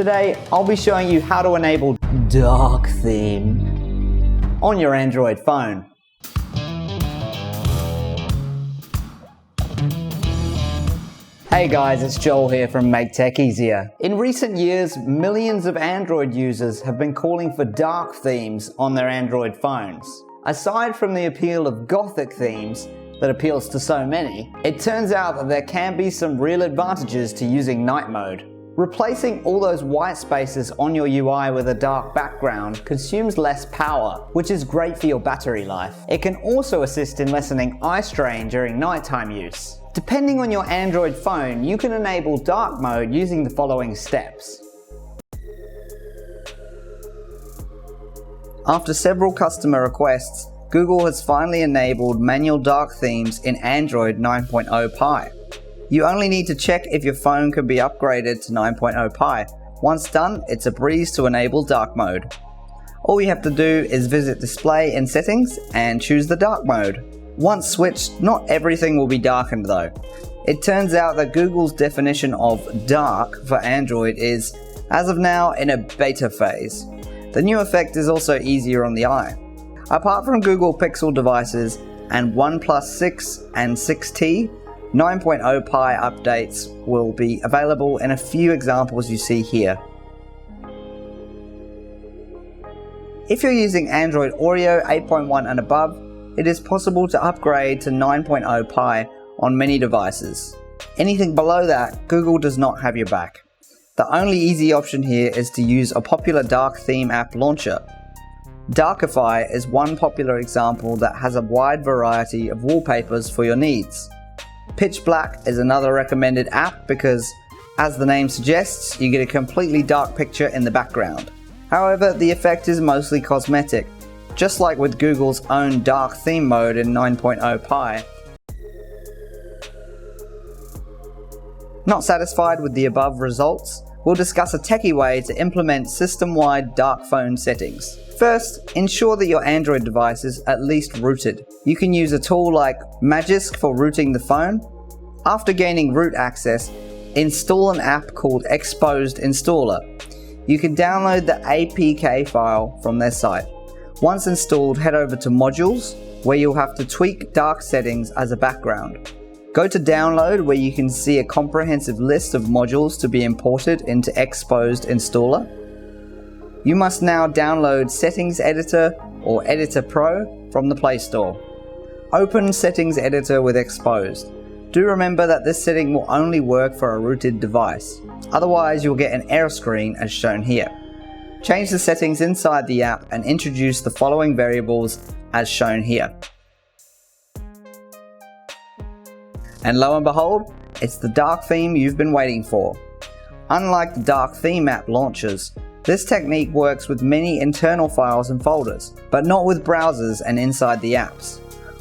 Today, I'll be showing you how to enable dark theme on your Android phone. Hey guys, it's Joel here from Make Tech Easier. In recent years, millions of Android users have been calling for dark themes on their Android phones. Aside from the appeal of Gothic themes that appeals to so many, it turns out that there can be some real advantages to using night mode. Replacing all those white spaces on your UI with a dark background consumes less power, which is great for your battery life. It can also assist in lessening eye strain during nighttime use. Depending on your Android phone, you can enable dark mode using the following steps. After several customer requests, Google has finally enabled manual dark themes in Android 9.0 Pie. You only need to check if your phone can be upgraded to 9.0 Pie. Once done, it's a breeze to enable dark mode. All you have to do is visit Display in Settings and choose the dark mode. Once switched, not everything will be darkened though. It turns out that Google's definition of dark for Android is, as of now, in a beta phase. The new effect is also easier on the eye. Apart from Google Pixel devices and OnePlus 6 and 6T, 9.0 Pie updates will be available in a few examples you see here. If you're using Android Oreo 8.1 and above, it is possible to upgrade to 9.0 Pie on many devices. Anything below that, Google does not have your back. The only easy option here is to use a popular dark theme app launcher. Darkify is one popular example that has a wide variety of wallpapers for your needs. Pitch Black is another recommended app because, as the name suggests, you get a completely dark picture in the background. However, the effect is mostly cosmetic, just like with Google's own dark theme mode in 9.0 Pie. Not satisfied with the above results? We'll discuss a techie way to implement system-wide dark phone settings. First, ensure that your Android device is at least rooted. You can use a tool like Magisk for rooting the phone. After gaining root access, install an app called Exposed Installer. You can download the APK file from their site. Once installed, head over to Modules, where you'll have to tweak dark settings as a background. Go to Download, where you can see a comprehensive list of modules to be imported into Exposed Installer. You must now download Settings Editor or Editor Pro from the Play Store. Open Settings Editor with Exposed. Do remember that this setting will only work for a rooted device. Otherwise, you'll get an error screen as shown here. Change the settings inside the app and introduce the following variables as shown here. And lo and behold, it's the dark theme you've been waiting for. Unlike the dark theme app launchers, this technique works with many internal files and folders, but not with browsers and inside the apps.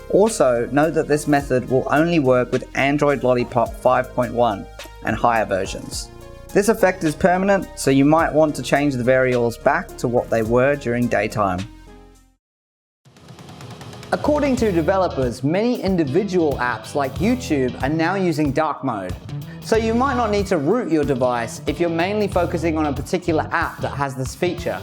Also, note that this method will only work with Android Lollipop 5.1 and higher versions. This effect is permanent, so you might want to change the variables back to what they were during daytime. According to developers, many individual apps like YouTube are now using dark mode. So you might not need to root your device if you're mainly focusing on a particular app that has this feature.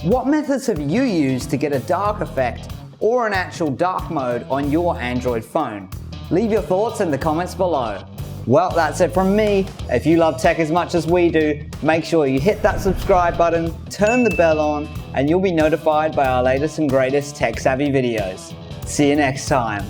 What methods have you used to get a dark effect or an actual dark mode on your Android phone? Leave your thoughts in the comments below. Well, that's it from me. If you love tech as much as we do, make sure you hit that subscribe button, turn the bell on, and you'll be notified by our latest and greatest tech-savvy videos. See you next time.